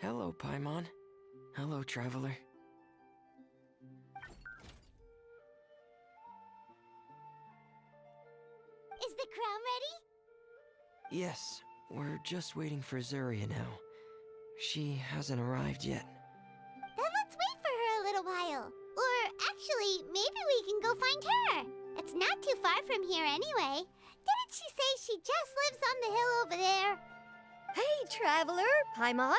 Hello, Paimon. Hello, traveler. Is the crown ready? Yes, we're just waiting for Zuria now. She hasn't arrived yet. Then let's wait for her a little while. Or actually, maybe we can go find her. It's not too far from here anyway. Didn't she say she just lives on the hill over there? Hey, traveler, Paimon.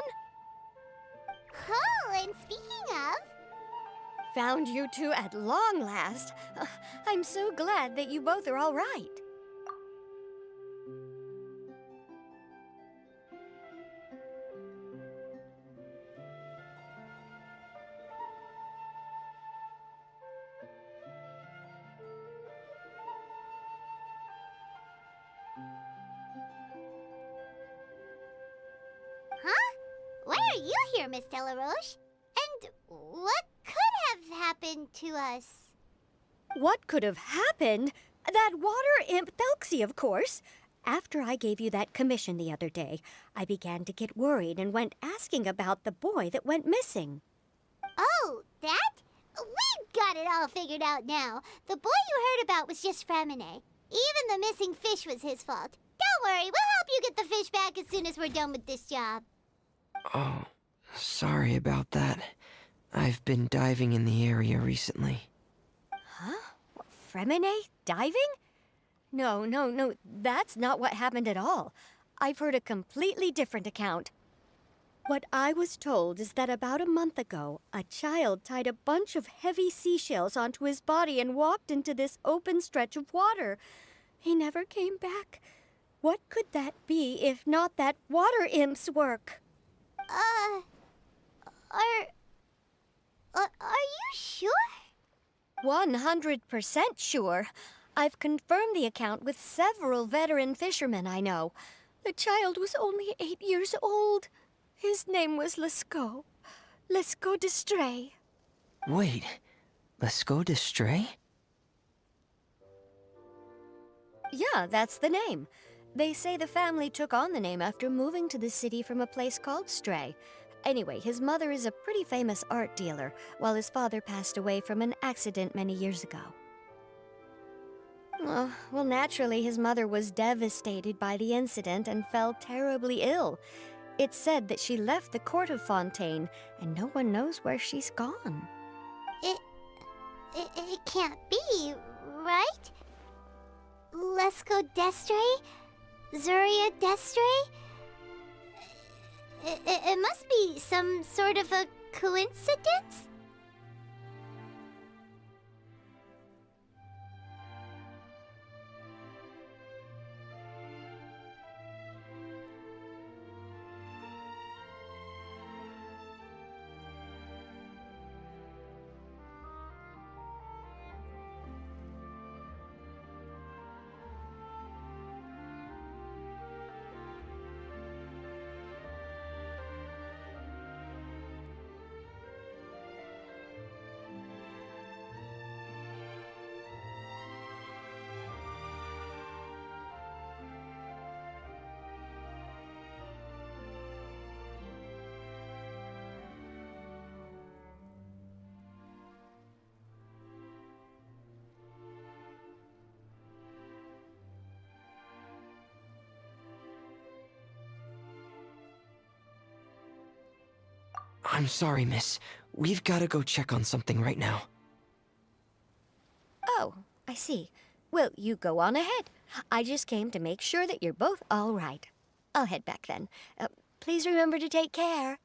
Oh, and speaking of... Found you two at long last. I'm so glad that you both are all right. Huh? Why are you here, Miss Delaroche? And what could have happened to us? What could have happened? That water imp Thelxie, of course. After I gave you that commission the other day, I began to get worried and went asking about the boy that went missing. Oh, that? We've got it all figured out now. The boy you heard about was just Fremine. Even the missing fish was his fault. Don't worry, we'll help you get the fish back as soon as we're done with this job. Oh, sorry about that. I've been diving in the area recently. Huh? Fremine? Diving? No, that's not what happened at all. I've heard a completely different account. What I was told is that about a month ago, a child tied a bunch of heavy seashells onto his body and walked into this open stretch of water. He never came back. What could that be if not that water imp's work? Are you sure? 100% sure. I've confirmed the account with several veteran fishermen I know. The child was only 8 years old. His name was Lescaut. Lescaut d'Estray. Wait, Lescaut d'Estray? Yeah, that's the name. They say the family took on the name after moving to the city from a place called Stray. Anyway, his mother is a pretty famous art dealer, while his father passed away from an accident many years ago. Well, naturally, his mother was devastated by the incident and fell terribly ill. It's said that she left the court of Fontaine, and no one knows where she's gone. It can't be, right? Lescaut d'Estray? Zuria d'Estray? It must be some sort of a coincidence? I'm sorry, miss. We've gotta go check on something right now. Oh, I see. Well, you go on ahead. I just came to make sure that you're both all right. I'll head back then. Please remember to take care.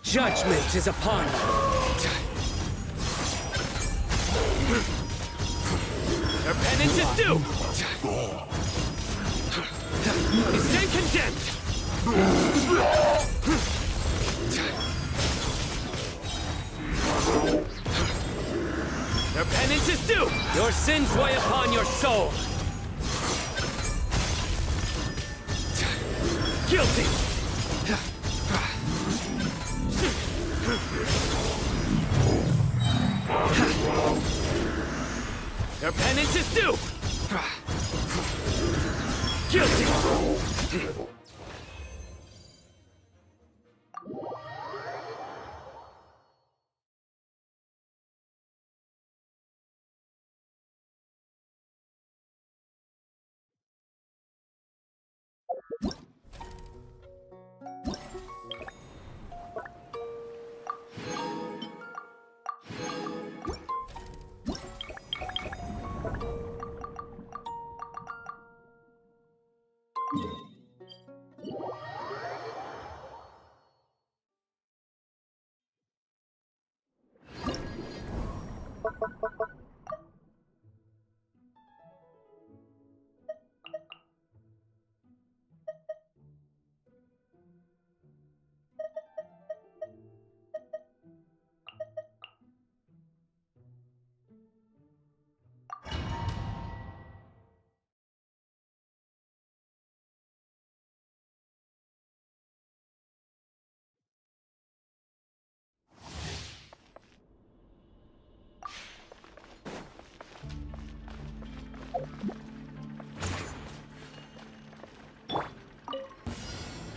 Judgment is upon you. Your penance is due! You stand condemned! Your penance is due! Your sins weigh upon your soul! Guilty! Your penance is due! Guilty!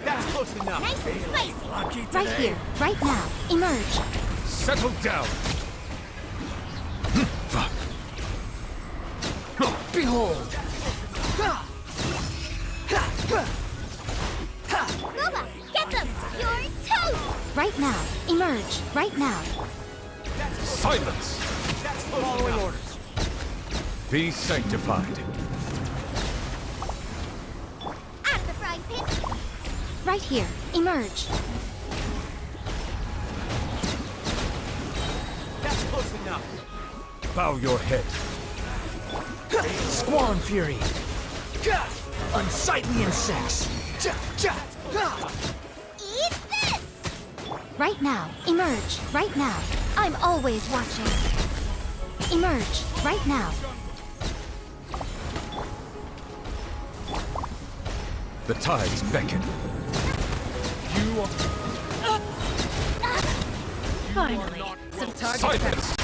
That's close enough! Nice and spicy. Lucky Right today. here, right now. Emerge. Settle down! Behold! Booba, get them! You're toast! Right now. Emerge. Right now. Silence! Following orders. Be sanctified. Out of the frying pan! Right here. Emerge. That's close enough. Bow your head. Squall fury. Unsightly insects. Eat this! Right now. Emerge. Right now. I'm always watching. Emerge. Right now. The tides beckon. You are... Finally. Some target Silence!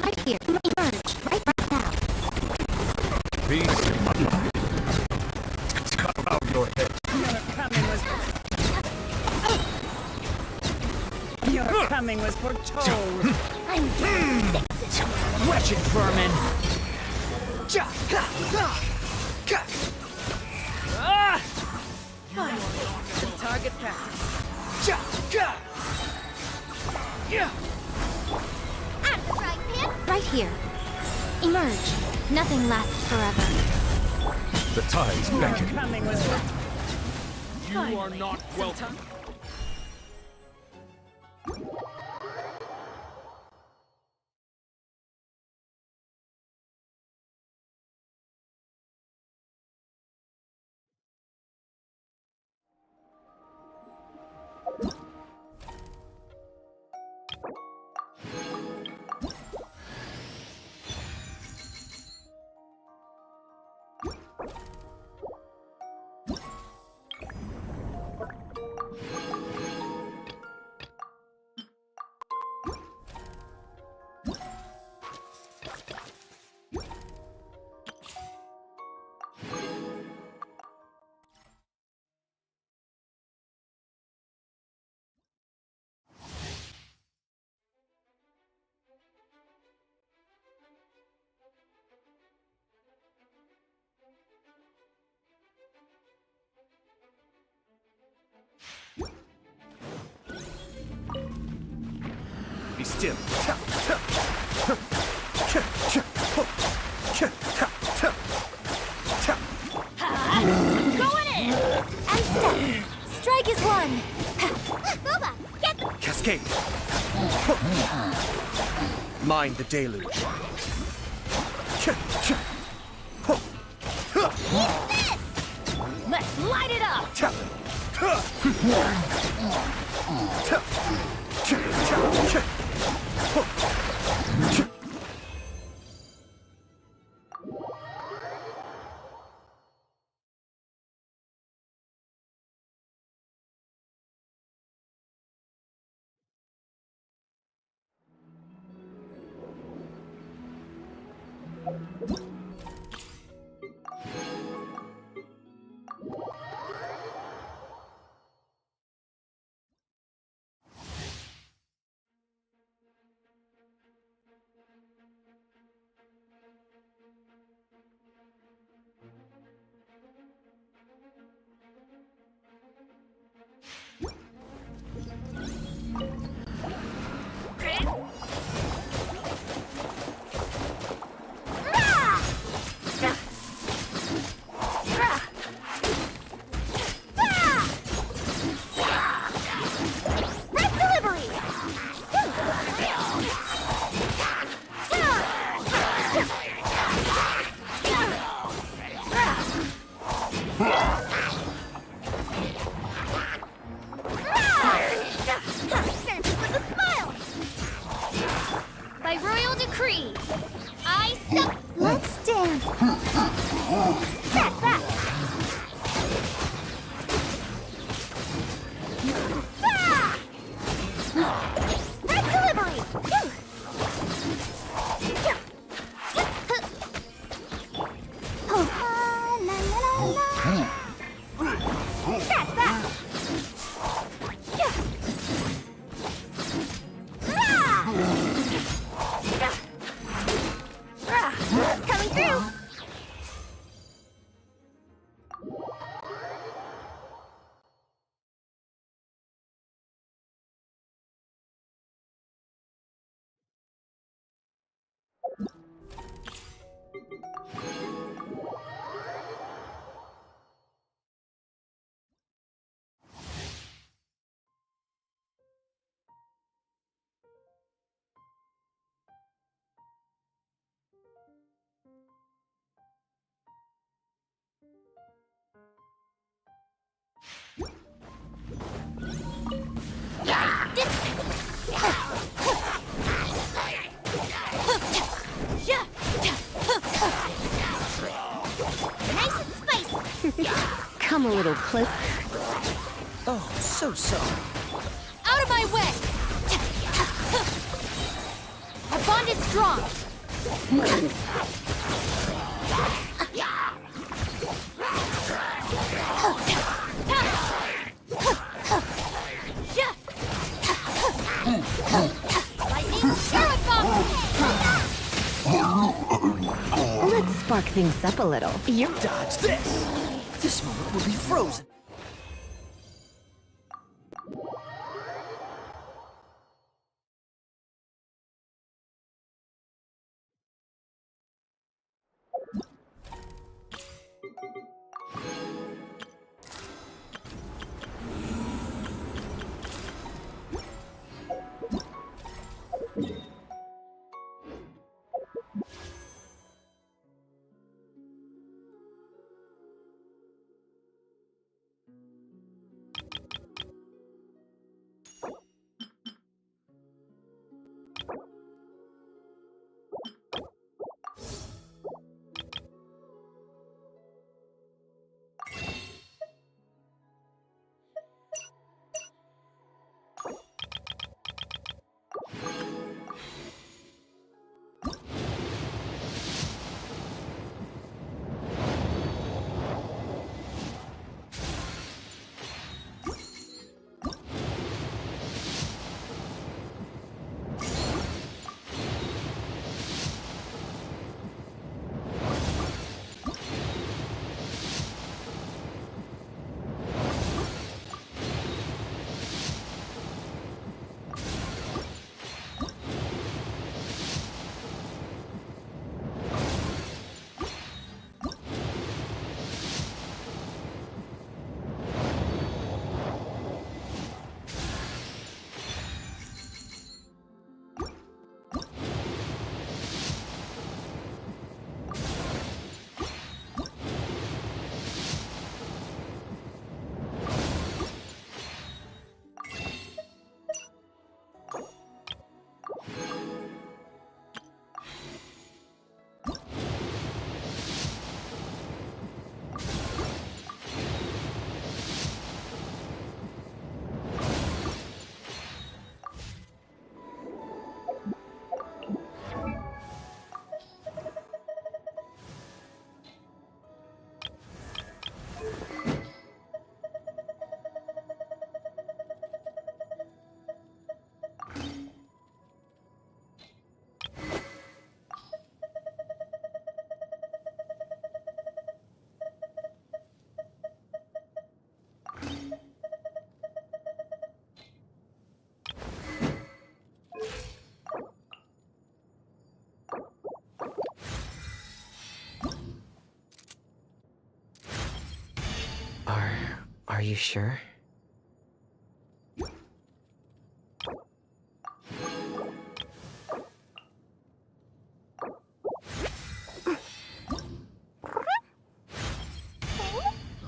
Right here. Emerge. Right now. Be sanctified. Bow your head. Your coming was foretold. Wretched vermin! Some target practice. Out of the frying pan! Right here. Emerge. Nothing lasts forever. The tide's Your beckoning. coming was for... You are not welcome. Be still. Going in! And step. Strike is one. Boba, get the... Cascade. Mind the deluge. Let's light it up! By royal decree, I sup. Let's dance. Back, back. Red delivery. Oh, la, la, la, la. Back, back. Coming through. Nice and spicy. Come a little closer. Oh, so sorry. Out of my way! Our bond is strong. Lightning Sheriff Let's spark things up a little. You dodge this! This moment will be frozen. you sure?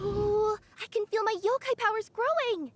Ooh, I can feel my yokai powers growing!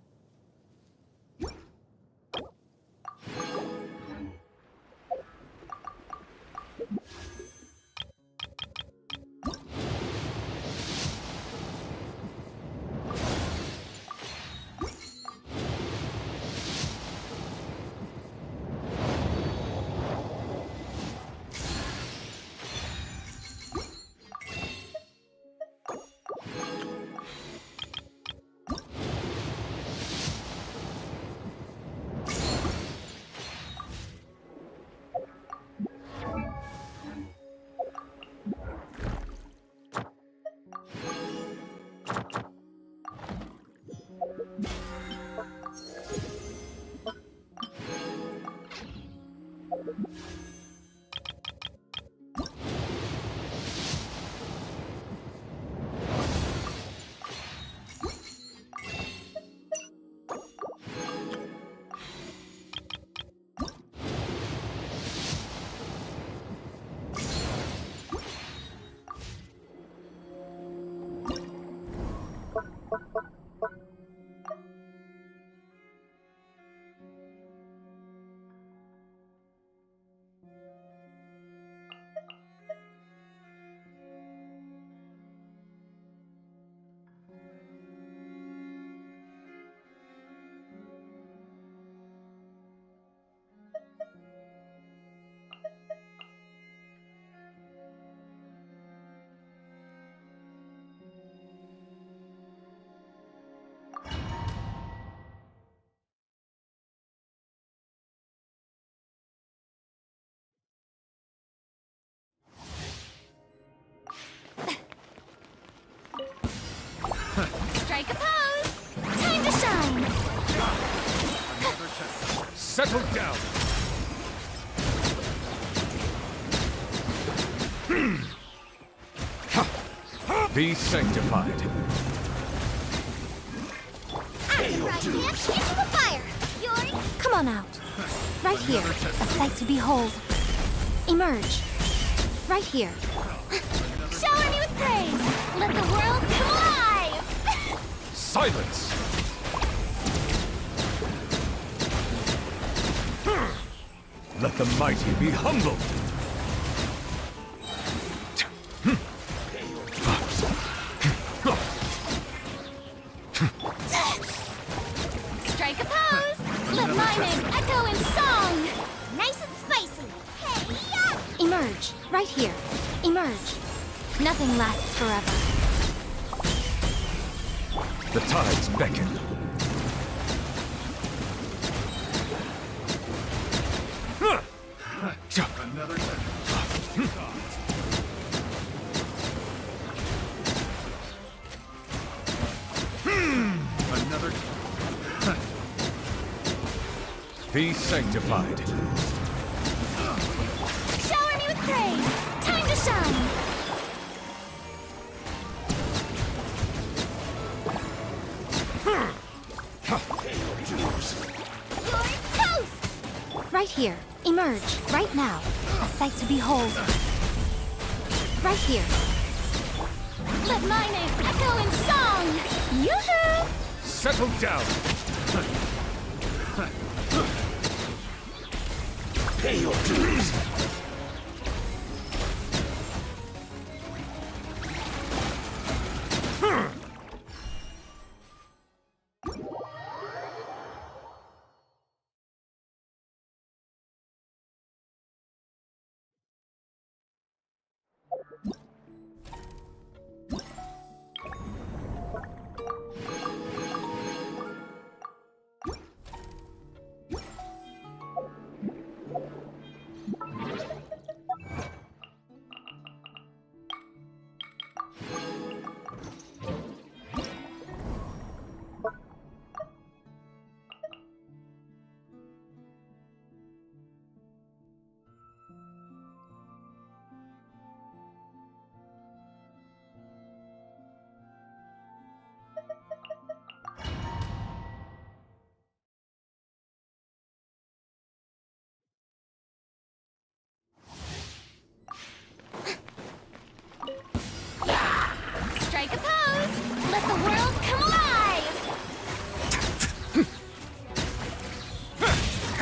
Strike a pose! Time to shine! Settle down. Be sanctified. Right here, into the fire! You're... Come on out. Right here, a sight to behold. Emerge. Right here. Shower me with praise! Let the world come alive! Silence. Let the mighty be humbled. Strike a pose! Let my name echo in song! Nice and spicy! Hey-ya! Emerge. Right here. Emerge. Nothing lasts forever. The tides beckon. Another Another. Be sanctified. Shower me with praise! Time to shine! You're toast! Right here. Emerge. Right now. A sight to behold. Right here. Let my name echo in song! Yoo-hoo! Settle down. Pay your dues.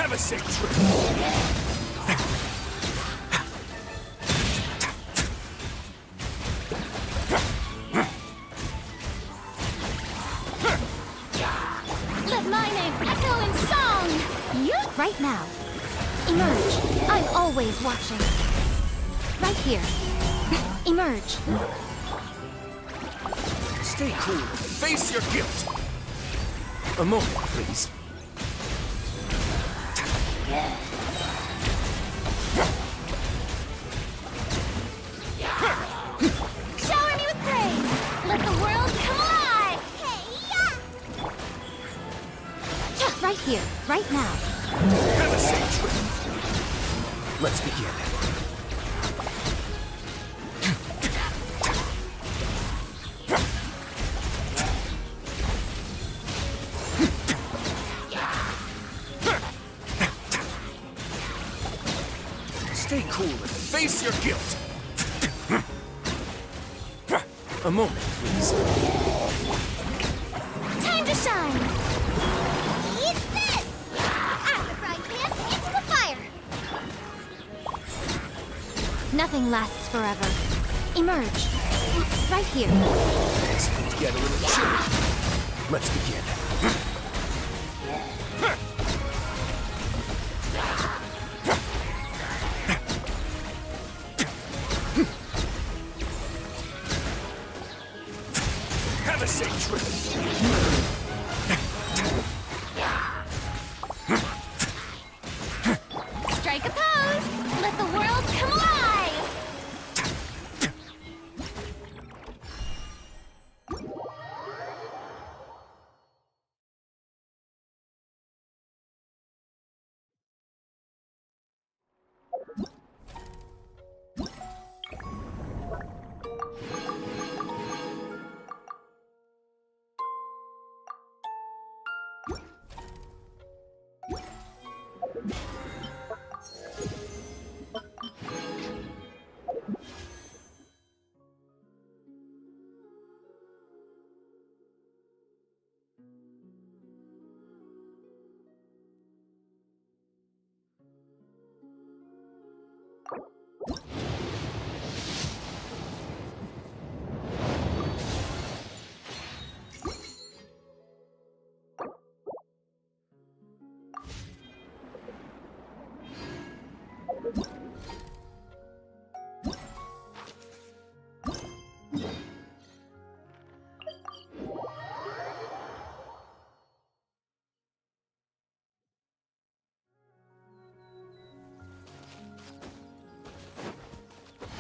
Have a safe trip. Let my name echo in song! You? Right now. Emerge. I'm always watching. Right here. Emerge. Stay cool. Face your guilt. A moment, please. Shower me with praise. Let the world come alive. Yeah, right here. Right now. Have a safe trip. Let's begin. Stay cool and face your guilt. A moment, please. Time to shine. Eat this! Out of the frying pan, into the fire! Nothing lasts forever. Emerge. Right here. It's going to get a little chilly. Let's begin. Have a safe trip. Strike a pose. Let the world come alive.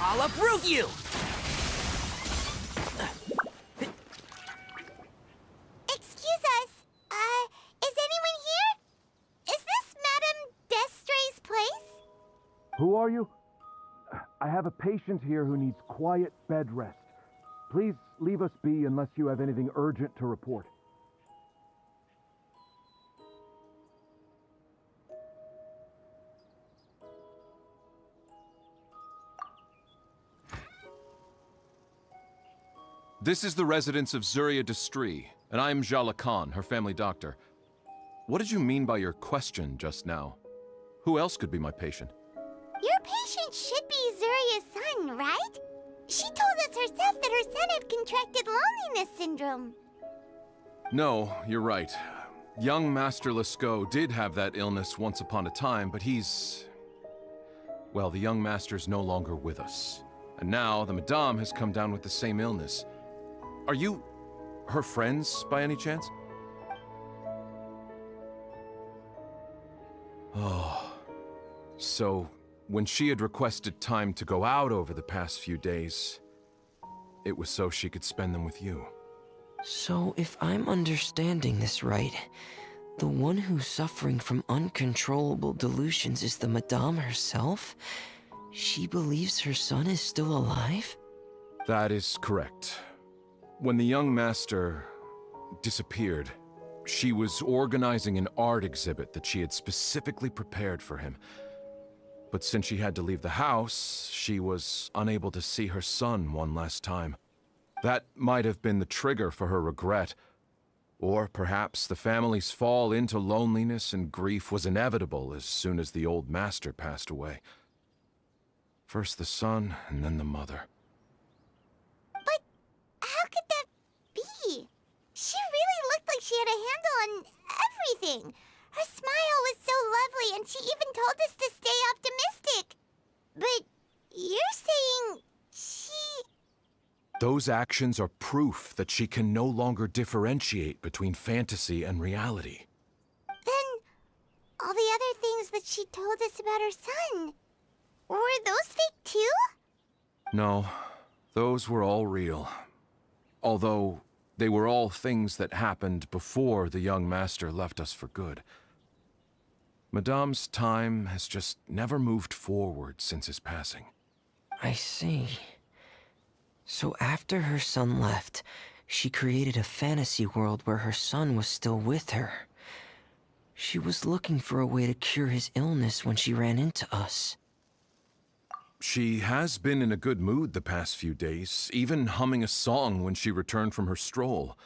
I'll uproot you! Excuse us. Is anyone here? Is this Madame Destray's place? Who are you? I have a patient here who needs quiet bed rest. Please leave us be unless you have anything urgent to report. This is the residence of Zuria Destri, and I'm Jala Khan, her family doctor. What did you mean by your question just now? Who else could be my patient? Your patient should be Zuria's son, right? She told us herself that her son had contracted loneliness syndrome. No, you're right. Young Master Lescaut did have that illness once upon a time, but he's... Well, the young master's no longer with us. And now the Madame has come down with the same illness. Are you her friends, by any chance? Oh. So, when she had requested time to go out over the past few days, it was so she could spend them with you. So, if I'm understanding this right, the one who's suffering from uncontrollable delusions is the Madame herself? She believes her son is still alive? That is correct. When the young master disappeared, she was organizing an art exhibit that she had specifically prepared for him. But since she had to leave the house, she was unable to see her son one last time. That might have been the trigger for her regret. Or perhaps the family's fall into loneliness and grief was inevitable as soon as the old master passed away. First the son, and then the mother. But how could that be? She really looked like she had a handle on everything. Her smile was so lovely, and she even told us to stay optimistic. But you're saying she... Those actions are proof that she can no longer differentiate between fantasy and reality. Then all the other things that she told us about her son, were those fake too? No, those were all real. Although they were all things that happened before the young master left us for good. Madame's time has just never moved forward since his passing. I see. So after her son left, she created a fantasy world where her son was still with her. She was looking for a way to cure his illness when she ran into us. She has been in a good mood the past few days, even humming a song when she returned from her stroll.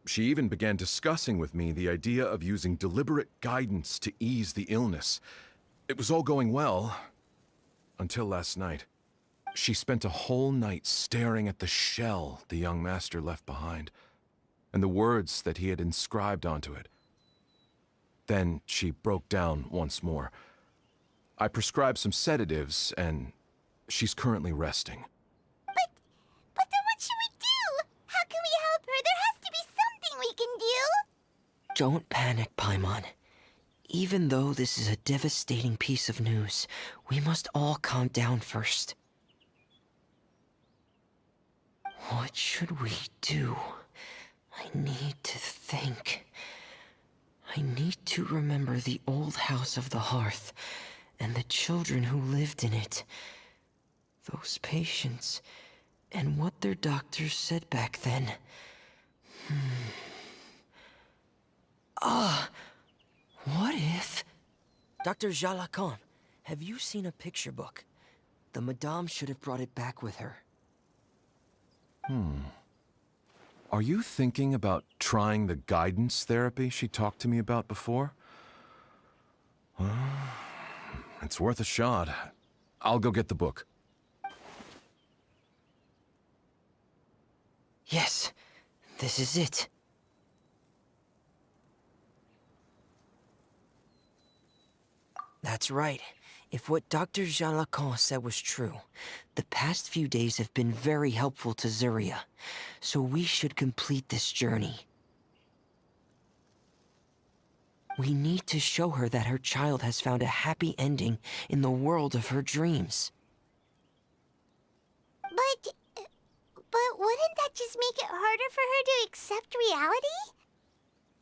She even began discussing with me the idea of using deliberate guidance to ease the illness. It was all going well, until last night. She spent a whole night staring at the shell the young master left behind, and the words that he had inscribed onto it. Then she broke down once more. I prescribed some sedatives, and she's currently resting. But then what should we do? How can we help her? There has to be something we can do. Don't panic, Paimon. Even though this is a devastating piece of news, we must all calm down first. What should we do? I need to think. I need to remember the old house of the hearth and the children who lived in it. Those patients and what their doctors said back then. What if... Dr. Jalacan, have you seen a picture book? The Madame should have brought it back with her. Are you thinking about trying the guidance therapy she talked to me about before? It's worth a shot. I'll go get the book. Yes, this is it. That's right. If what Dr. Jalacan said was true, the past few days have been very helpful to Zuria, so we should complete this journey. We need to show her that her child has found a happy ending in the world of her dreams. But wouldn't that just make it harder for her to accept reality?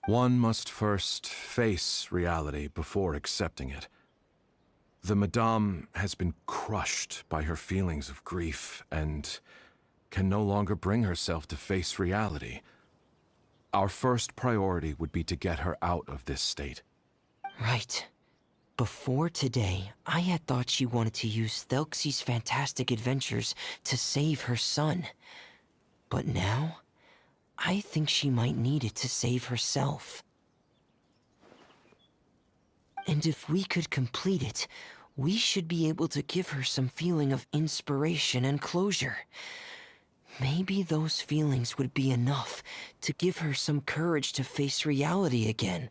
One must first face reality before accepting it. The Madame has been crushed by her feelings of grief and can no longer bring herself to face reality. Our first priority would be to get her out of this state. Right. Before today, I had thought she wanted to use Thelxie's fantastic adventures to save her son. But now, I think she might need it to save herself. And if we could complete it, we should be able to give her some feeling of inspiration and closure. Maybe those feelings would be enough to give her some courage to face reality again.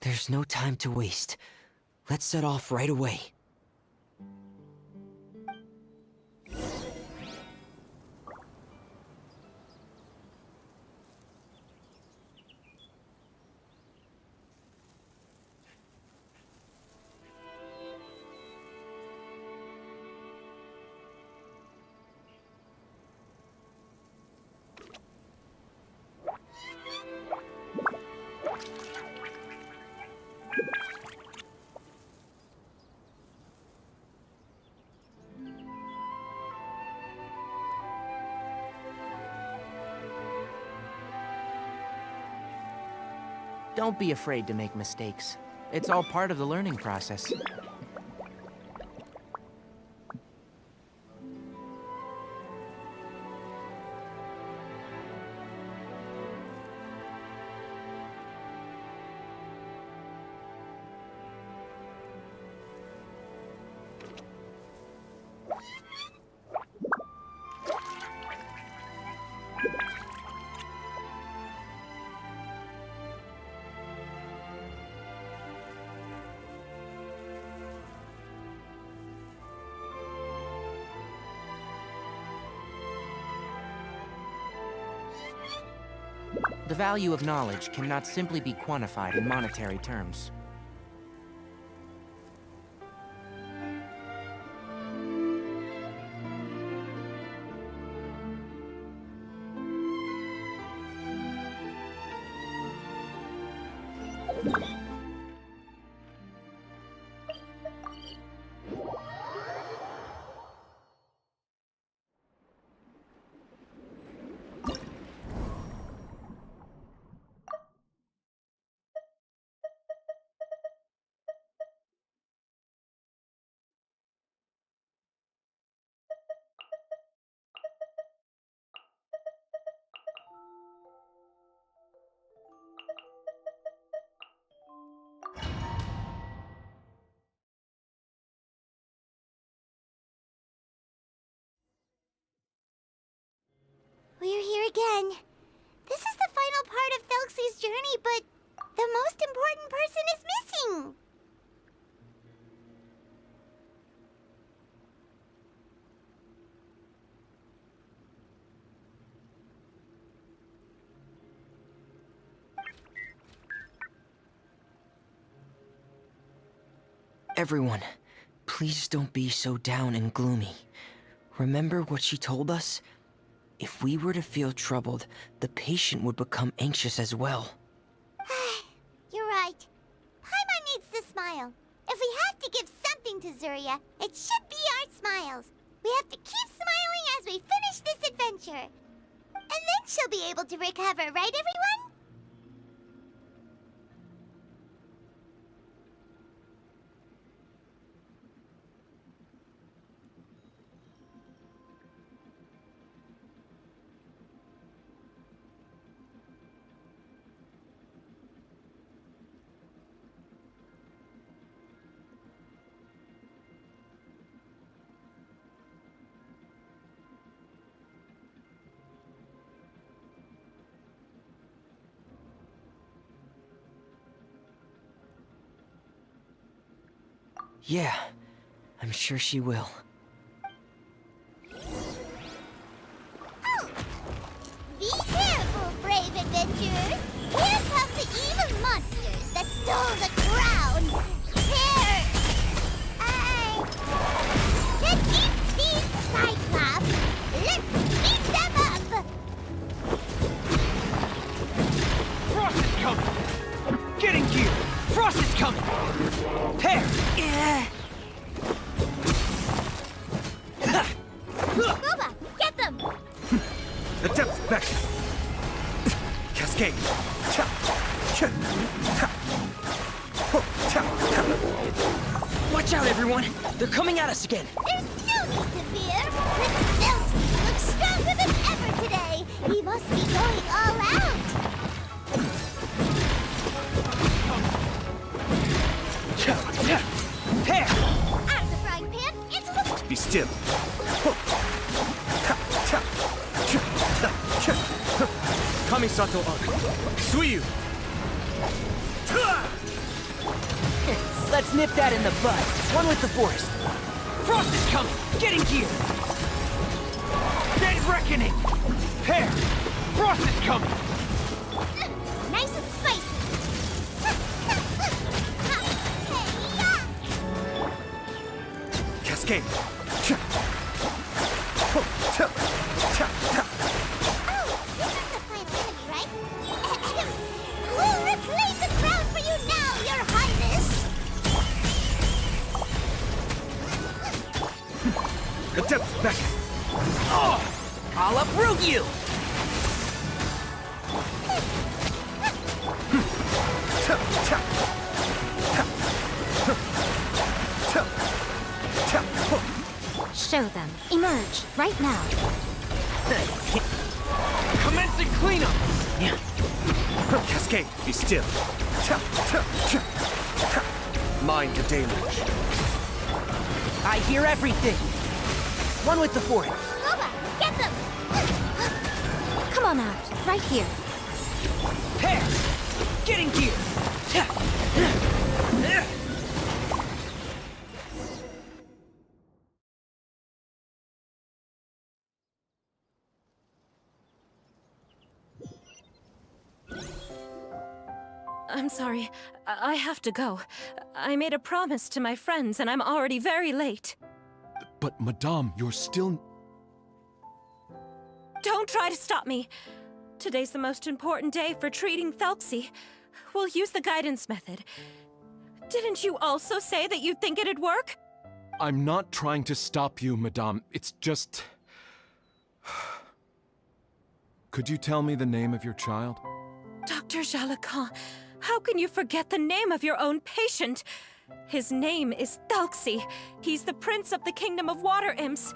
There's no time to waste. Let's set off right away. Don't be afraid to make mistakes. It's all part of the learning process. The value of knowledge cannot simply be quantified in monetary terms. We're here again. This is the final part of Thelxie's journey, but the most important person is missing. Everyone, please don't be so down and gloomy. Remember what she told us? If we were to feel troubled, the patient would become anxious as well. You're right. Paimon needs to smile. If we have to give something to Zuria, it should be our smiles. We have to keep smiling as we finish this adventure. And then she'll be able to recover, right, everyone? Yeah, I'm sure she will. Oh! Be careful, brave adventurers! Here come the evil monsters that stole the crown! Here! The deep sea Cyclops! Let's beat them up! Frost is coming! Get in gear! Frost is coming! Pair! Booba, get them! The depth's back! Cascade! Watch out, everyone! They're coming at us again! There's no need to fear! But Thelxie looks stronger than ever today! He must be going all out! Pair! Out of the frying pan, into the... Be still! Kamisato Arc! Suiyu! Let's nip that in the bud. One with the forest. Frost is coming! Get in gear! Dead reckoning! Hair! Frost is coming! Nice and spicy. Cascade. Oh, this is the final enemy, right? We'll reclaim the crown for you now, Your Highness! Adept back. Oh! I'll uproot you! Show them. Emerge, right now. Commencing cleanup! Cascade, be still. Mind the deluge. I hear everything. One with the forest. Loba, get them! Come on out, right here. Hair! Get in gear! I'm sorry. I have to go. I made a promise to my friends, and I'm already very late. But, Madame, you're still... Don't try to stop me. Today's the most important day for treating Thelxie. We'll use the guidance method. Didn't you also say that you think it'd work? I'm not trying to stop you, Madame. It's just... Could you tell me the name of your child? Dr. Jalacan, how can you forget the name of your own patient? His name is Thelxie. He's the prince of the kingdom of water imps.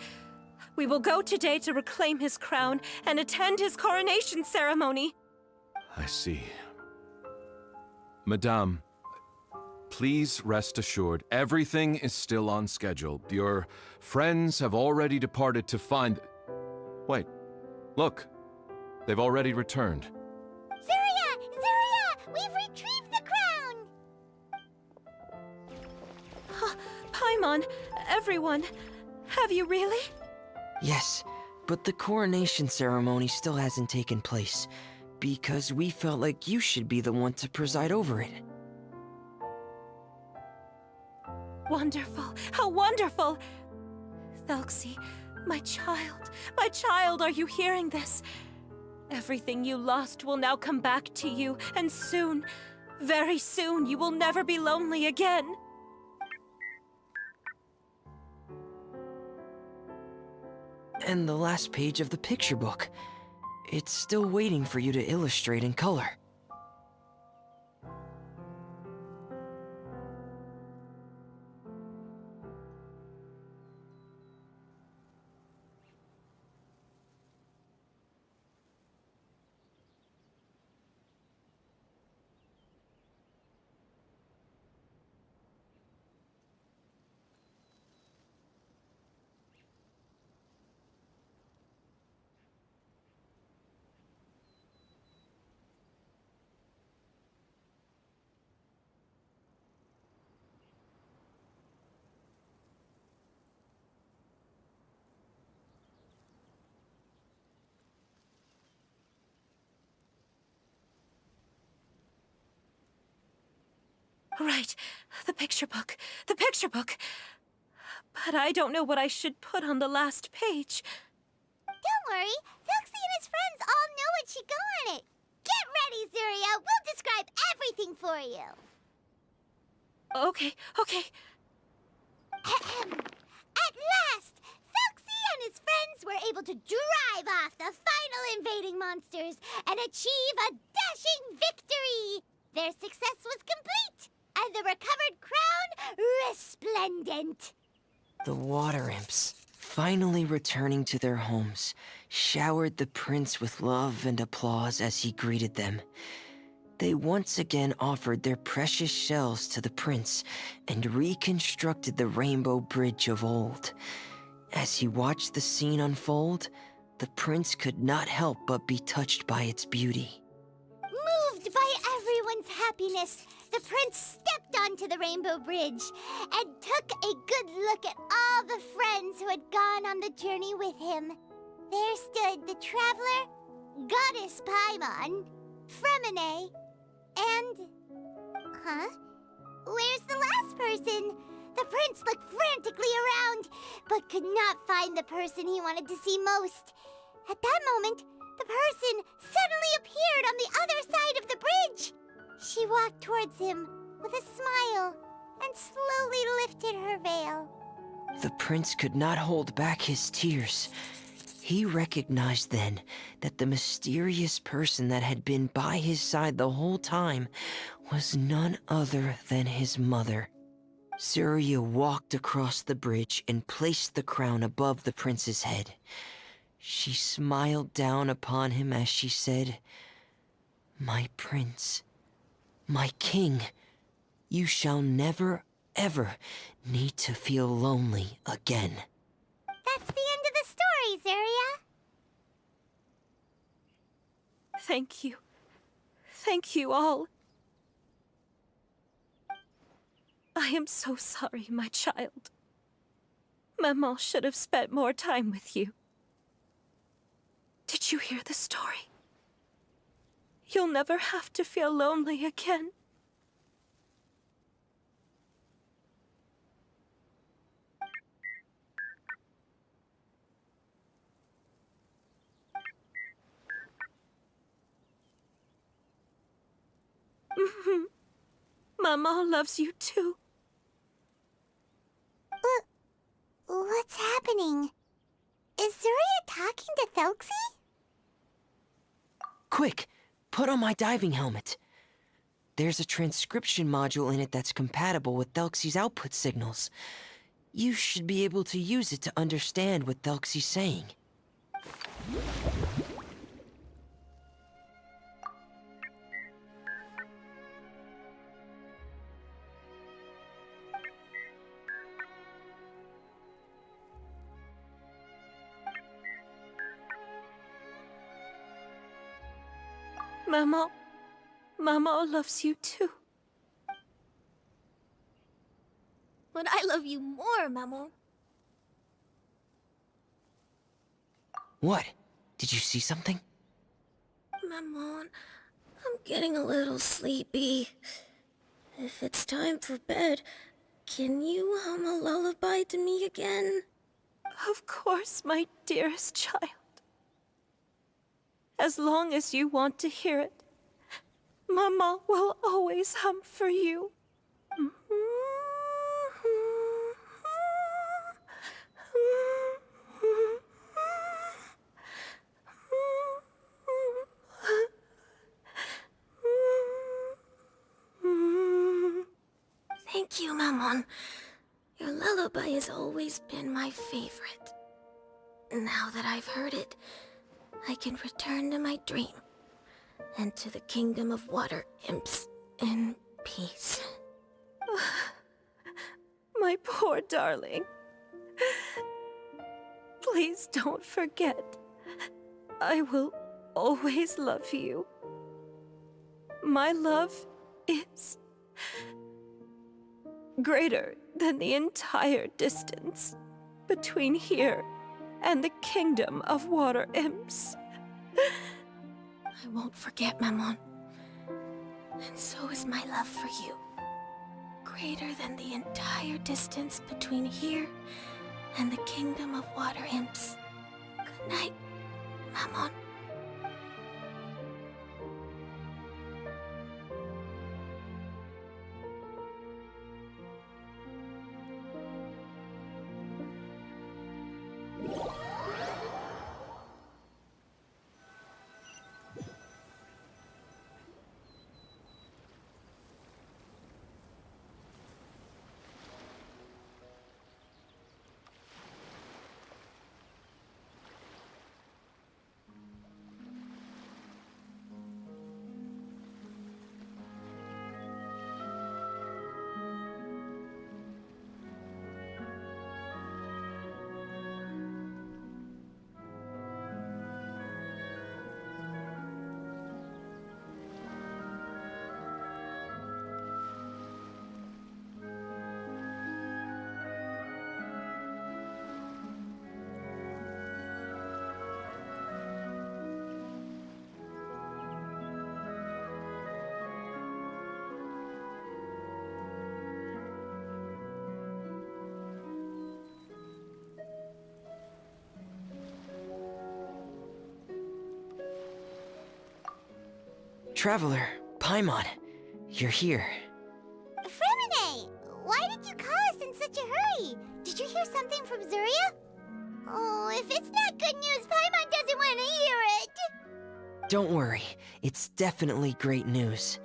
We will go today to reclaim his crown and attend his coronation ceremony. I see. Madame, please rest assured, everything is still on schedule. Your friends have already departed to find... Wait, look. They've already returned. Zuria! Zuria! We've retrieved the crown! Paimon, everyone, have you really? Yes, but the coronation ceremony still hasn't taken place, because we felt like you should be the one to preside over it. Wonderful! How wonderful! Thelxie, my child, are you hearing this? Everything you lost will now come back to you, and soon, very soon, you will never be lonely again. And the last page of the picture book. It's still waiting for you to illustrate in color. Right, the picture book. But I don't know what I should put on the last page. Don't worry, Thelxie and his friends all know what should go on it. Get ready, Zuria. We'll describe everything for you. Okay. At last, Thelxie and his friends were able to drive off the final invading monsters and achieve a dashing victory. Their success was complete, and the recovered crown resplendent. The water imps, finally returning to their homes, showered the prince with love and applause as he greeted them. They once again offered their precious shells to the prince and reconstructed the rainbow bridge of old. As he watched the scene unfold, the prince could not help but be touched by its beauty. Moved by everyone's happiness, the prince stepped onto the Rainbow Bridge and took a good look at all the friends who had gone on the journey with him. There stood the traveler, Goddess Paimon, Fremine, and... Huh? Where's the last person? The prince looked frantically around, but could not find the person he wanted to see most. At that moment, the person suddenly appeared on the other side of the bridge. She walked towards him with a smile and slowly lifted her veil. The prince could not hold back his tears. He recognized then that the mysterious person that had been by his side the whole time was none other than his mother. Surya walked across the bridge and placed the crown above the prince's head. She smiled down upon him as she said, "My prince, my king, you shall never, ever need to feel lonely again." That's the end of the story, Surya. Thank you. Thank you all. I am so sorry, my child. Maman should have spent more time with you. Did you hear the story? You'll never have to feel lonely again. Maman loves you too. What's happening? Is Surya talking to Thelxie? Quick, put on my diving helmet. There's a transcription module in it that's compatible with Thelxie's output signals. You should be able to use it to understand what Thelxie's saying. Maman loves you too. But I love you more, Maman. What? Did you see something? Maman, I'm getting a little sleepy. If it's time for bed, can you hum a lullaby to me again? Of course, my dearest child. As long as you want to hear it, Maman will always hum for you. Thank you, Maman. Your lullaby has always been my favorite. Now that I've heard it, I can return to my dream and to the kingdom of water imps in peace. My poor darling. Please don't forget. I will always love you. My love is greater than the entire distance between here and the kingdom of water imps. I won't forget, Maman. And so is my love for you. Greater than the entire distance between here and the kingdom of water imps. Good night, Maman. Traveler, Paimon, you're here. Fremine, why did you call us in such a hurry? Did you hear something from Zuria? Oh, if it's not good news, Paimon doesn't want to hear it. Don't worry, it's definitely great news.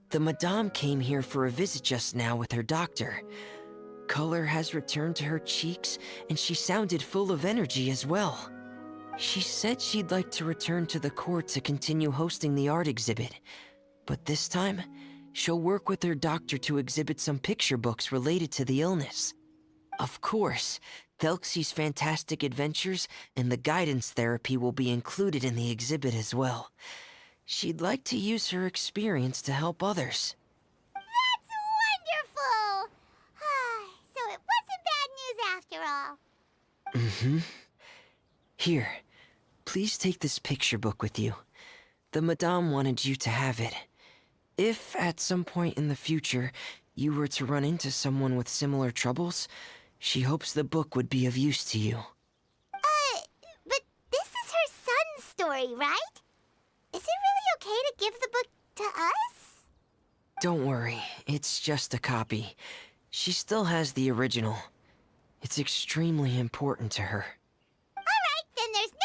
The Madame came here for a visit just now with her doctor. Color has returned to her cheeks, and she sounded full of energy as well. She said she'd like to return to the court to continue hosting the art exhibit. But this time, she'll work with her doctor to exhibit some picture books related to the illness. Of course, Thelxie's fantastic adventures and the guidance therapy will be included in the exhibit as well. She'd like to use her experience to help others. That's wonderful! So it wasn't bad news after all. Mm-hmm. Here, please take this picture book with you. The Madame wanted you to have it. If, at some point in the future, you were to run into someone with similar troubles, she hopes the book would be of use to you. But this is her son's story, right? Is it really okay to give the book to us? Don't worry, it's just a copy. She still has the original. It's extremely important to her. Alright, then there's no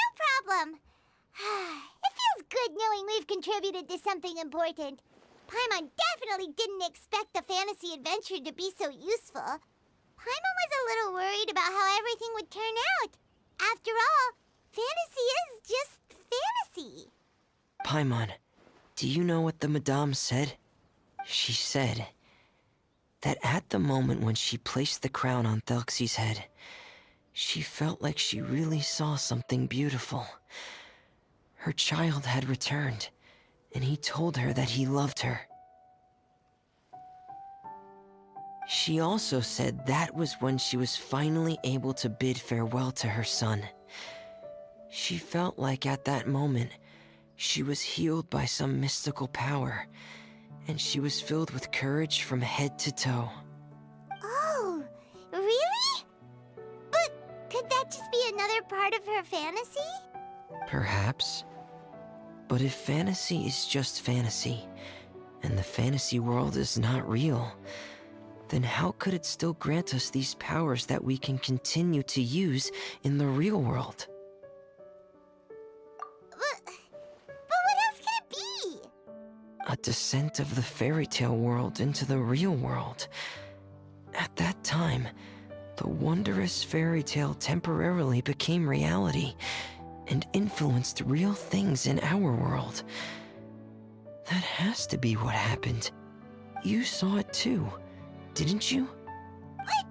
problem. It feels good knowing we've contributed to something important. Paimon definitely didn't expect the fantasy adventure to be so useful. Paimon was a little worried about how everything would turn out. After all, fantasy is just fantasy. Paimon, do you know what the Madame said? She said that at the moment when she placed the crown on Thelxie's head, she felt like she really saw something beautiful. Her child had returned, and he told her that he loved her. She also said that was when she was finally able to bid farewell to her son. She felt like at that moment, she was healed by some mystical power, and she was filled with courage from head to toe. Oh, really? But could that just be another part of her fantasy? Perhaps. But if fantasy is just fantasy, and the fantasy world is not real, then how could it still grant us these powers that we can continue to use in the real world? But what else could it be? A descent of the fairy tale world into the real world. At that time, the wondrous fairy tale temporarily became reality and influenced real things in our world. That has to be what happened. You saw it too, didn't you? But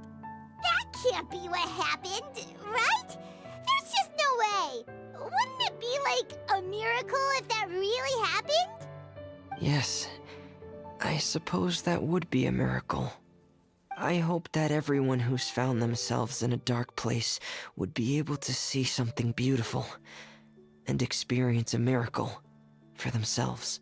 that can't be what happened, right? There's just no way. Wouldn't it be like a miracle if that really happened? Yes, I suppose that would be a miracle. I hope that everyone who's found themselves in a dark place would be able to see something beautiful and experience a miracle for themselves.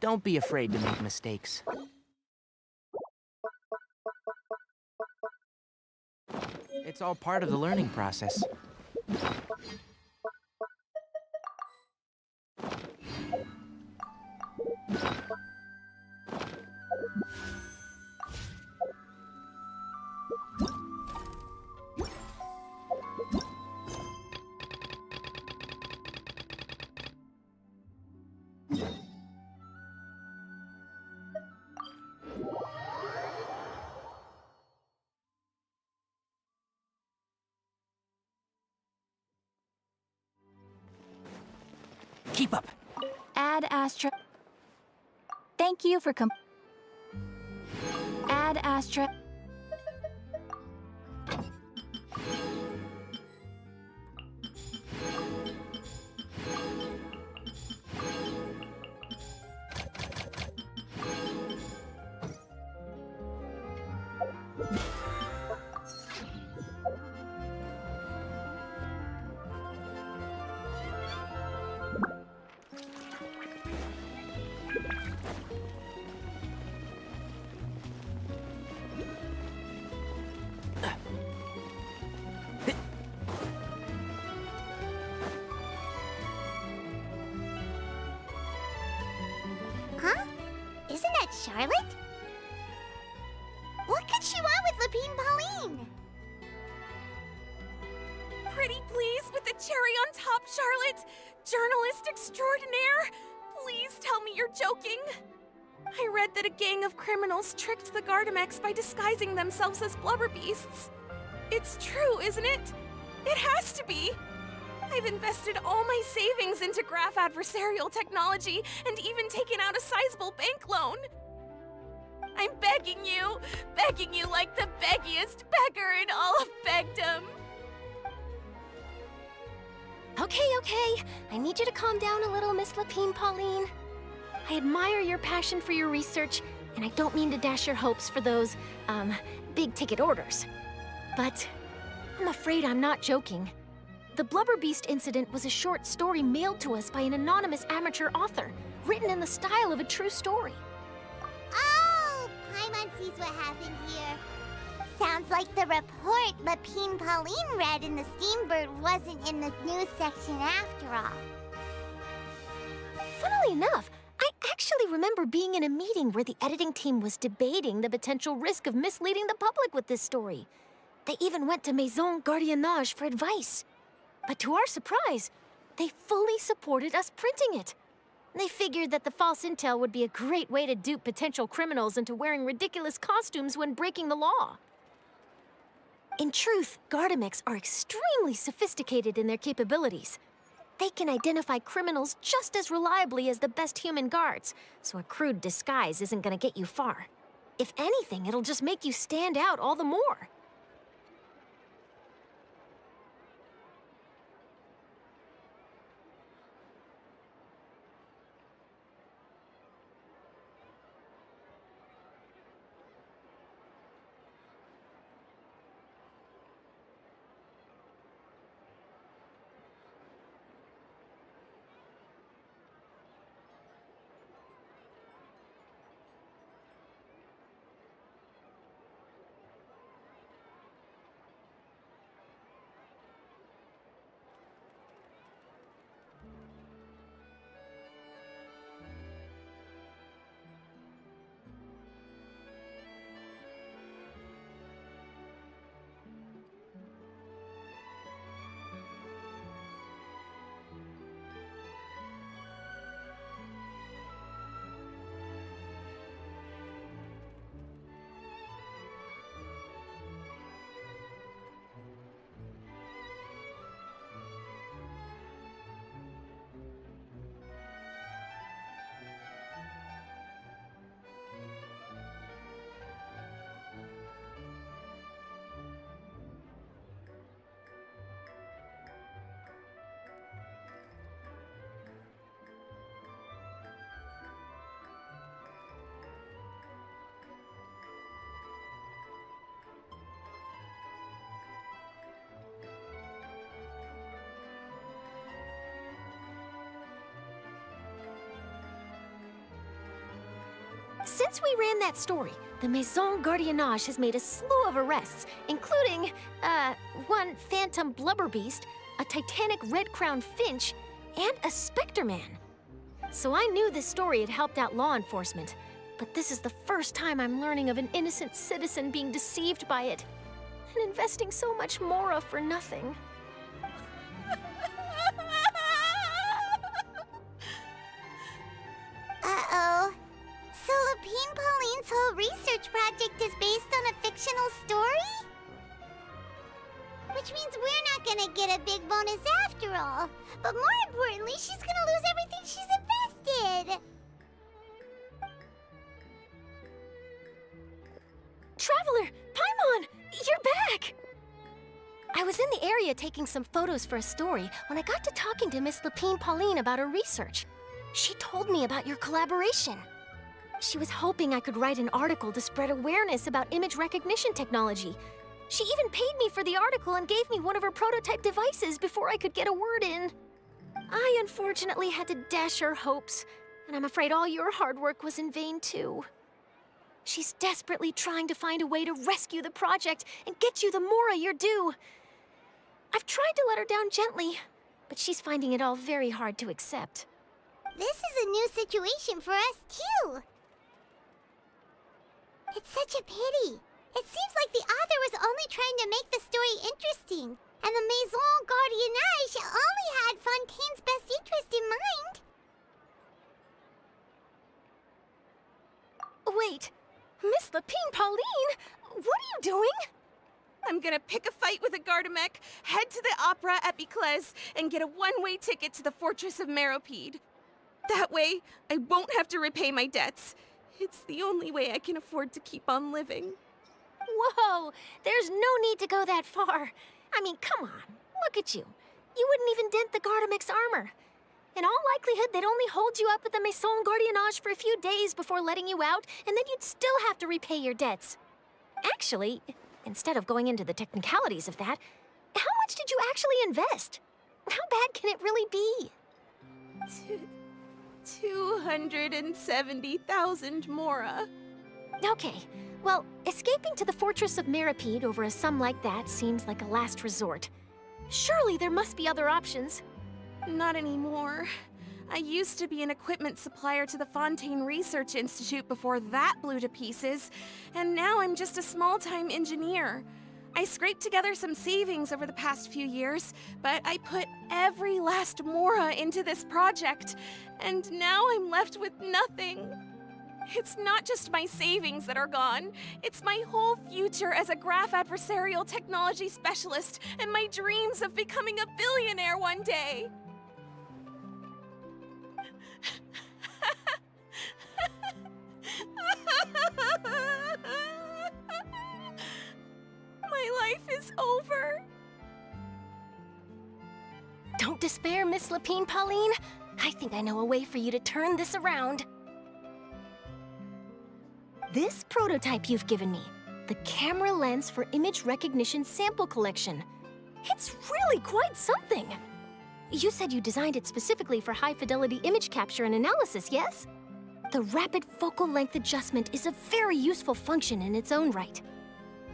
Don't be afraid to make mistakes. It's all part of the learning process. Keep up. Add Astra. Thank you for Add Astra. Huh? Isn't that Charlotte? What could she want with Lapine Pauline? Pretty please with the cherry on top, Charlotte. Journalist extraordinaire. Please tell me you're joking. I read that a gang of criminals tricked the Gardamex by disguising themselves as blubber beasts. It's true, isn't it? It has to be. I've invested all my savings into graph adversarial technology and even taken out a sizable bank loan. I'm begging you like the beggiest beggar in all of begdom. Okay. I need you to calm down a little, Miss Lapine Pauline. I admire your passion for your research, and I don't mean to dash your hopes for those, big-ticket orders. But I'm afraid I'm not joking. The Blubber Beast incident was a short story mailed to us by an anonymous amateur author, written in the style of a true story. Oh, Paimon sees what happened here. Sounds like the report Lapine Pauline read in the Steambird wasn't in the news section after all. Funnily enough, I actually remember being in a meeting where the editing team was debating the potential risk of misleading the public with this story. They even went to Maison Gardiennage for advice. But to our surprise, they fully supported us printing it. They figured that the false intel would be a great way to dupe potential criminals into wearing ridiculous costumes when breaking the law. In truth, Gardamex are extremely sophisticated in their capabilities. They can identify criminals just as reliably as the best human guards, so a crude disguise isn't gonna get you far. If anything, it'll just make you stand out all the more. Since we ran that story, the Maison Gardiennage has made a slew of arrests, including, one phantom blubber beast, a titanic red-crowned finch, and a specter man. So I knew this story had helped out law enforcement, but this is the first time I'm learning of an innocent citizen being deceived by it, and investing so much mora for nothing. Uh-oh. So Lapine Pauline's whole research project is based on a fictional story? Which means we're not not gonna get a big bonus after all. But more importantly, she's gonna lose everything she's invested. Traveler, Paimon, you're back! I was in the area taking some photos for a story when I got to talking to Miss Lapine Pauline about her research. She told me about your collaboration. She was hoping I could write an article to spread awareness about image recognition technology. She even paid me for the article and gave me one of her prototype devices before I could get a word in. I unfortunately had to dash her hopes, and I'm afraid all your hard work was in vain too. She's desperately trying to find a way to rescue the project and get you the Mora you're due. I've tried to let her down gently, but she's finding it all very hard to accept. This is a new situation for us, too. It's such a pity. It seems like the author was only trying to make the story interesting, and the Maison Gardiennage only had Fontaine's best interest in mind. Wait, Miss Lapine Pauline, what are you doing? I'm gonna pick a fight with a Gardamek, head to the opera at Biclez, and get a one-way ticket to the Fortress of Meropide. That way, I won't have to repay my debts. It's the only way I can afford to keep on living. Whoa, there's no need to go that far. I mean, come on, look at you. You wouldn't even dent the Gardamek's armor. In all likelihood, they'd only hold you up at the Maison Gardiennage for a few days before letting you out, and then you'd still have to repay your debts. Actually, instead of going into the technicalities of that, how much did you actually invest? How bad can it really be? 270,000 Mora. Okay, well, escaping to the Fortress of Meropide over a sum like that seems like a last resort. Surely there must be other options. Not anymore. I used to be an equipment supplier to the Fontaine Research Institute before that blew to pieces, and now I'm just a small-time engineer. I scraped together some savings over the past few years, but I put every last Mora into this project, and now I'm left with nothing. It's not just my savings that are gone. It's my whole future as a graph adversarial technology specialist and my dreams of becoming a billionaire one day. My life is over. Don't despair, Miss Lapine Pauline. I think I know a way for you to turn this around. This prototype you've given me, the camera lens for image recognition sample collection. It's really quite something. You said you designed it specifically for high-fidelity image capture and analysis, yes? The rapid focal length adjustment is a very useful function in its own right.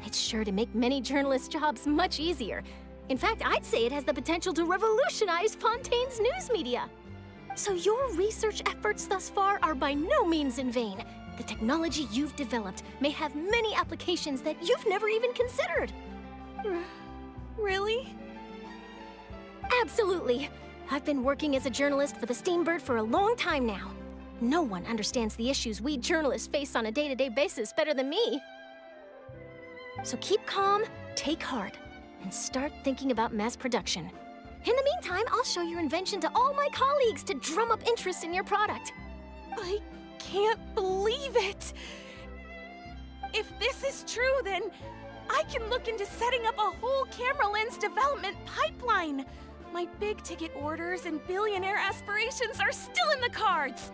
It's sure to make many journalists' jobs much easier. In fact, I'd say it has the potential to revolutionize Fontaine's news media. So your research efforts thus far are by no means in vain. The technology you've developed may have many applications that you've never even considered. Really? Absolutely. I've been working as a journalist for the Steambird for a long time now. No one understands the issues we journalists face on a day-to-day basis better than me. So keep calm, take heart, and start thinking about mass production. In the meantime, I'll show your invention to all my colleagues to drum up interest in your product. I can't believe it! If this is true, then I can look into setting up a whole camera lens development pipeline. My big-ticket orders and billionaire aspirations are still in the cards.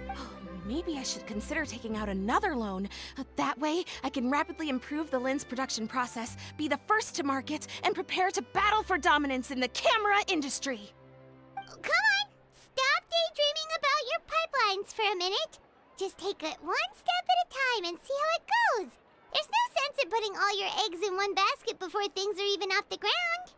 Oh, maybe I should consider taking out another loan. That way, I can rapidly improve the lens production process, be the first to market, and prepare to battle for dominance in the camera industry. Come on! Stop daydreaming about your pipelines for a minute. Just take it one step at a time and see how it goes. There's no sense in putting all your eggs in one basket before things are even off the ground.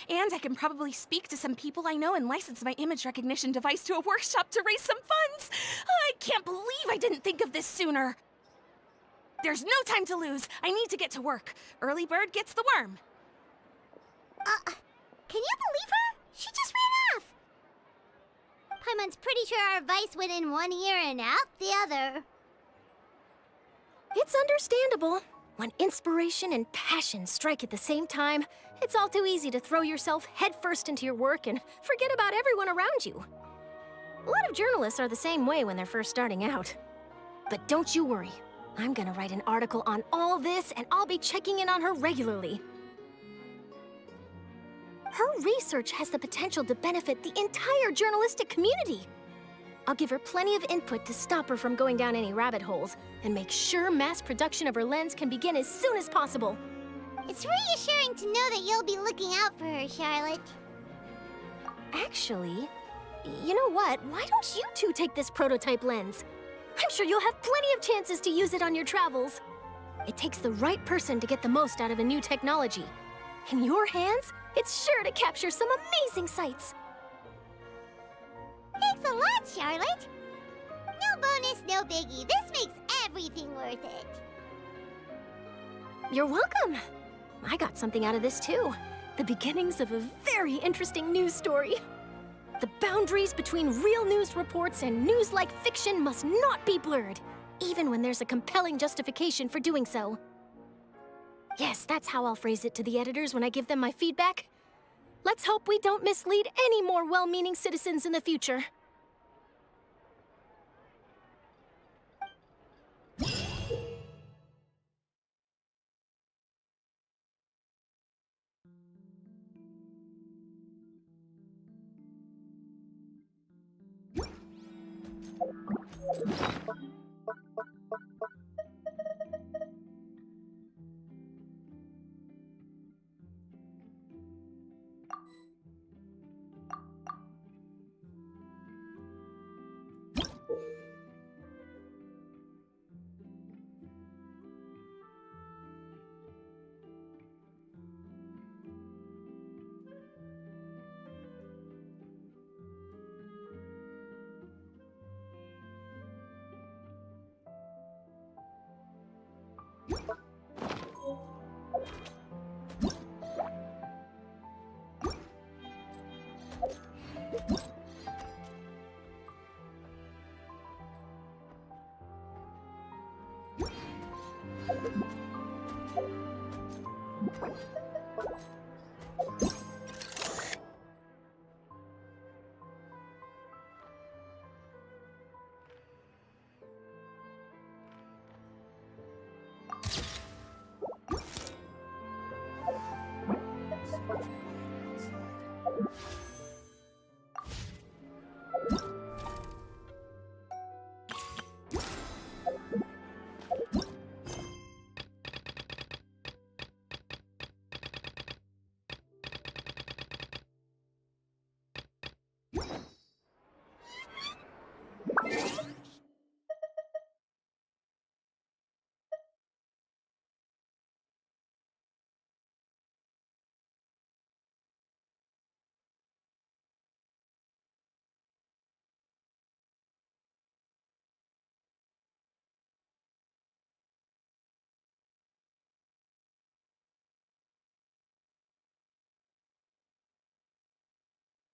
And I can probably speak to some people I know and license my image recognition device to a workshop to raise some funds. I can't believe I didn't think of this sooner. There's no time to lose. I need to get to work. Early bird gets the worm. Can you believe her? She just ran off. Paimon's pretty sure our advice went in one ear and out the other. It's understandable. When inspiration and passion strike at the same time, it's all too easy to throw yourself headfirst into your work and forget about everyone around you. A lot of journalists are the same way when they're first starting out. But don't you worry. I'm gonna write an article on all this, and I'll be checking in on her regularly. Her research has the potential to benefit the entire journalistic community. I'll give her plenty of input to stop her from going down any rabbit holes, and make sure mass production of her lens can begin as soon as possible. It's reassuring to know that you'll be looking out for her, Charlotte. Actually, you know what? Why don't you two take this prototype lens? I'm sure you'll have plenty of chances to use it on your travels. It takes the right person to get the most out of a new technology. In your hands, it's sure to capture some amazing sights. Thanks a lot, Charlotte. No bonus, no biggie. This makes everything worth it. You're welcome. I got something out of this too. The beginnings of a very interesting news story. The boundaries between real news reports and news-like fiction must not be blurred, even when there's a compelling justification for doing so. Yes, that's how I'll phrase it to the editors when I give them my feedback. Let's hope we don't mislead any more well-meaning citizens in the future.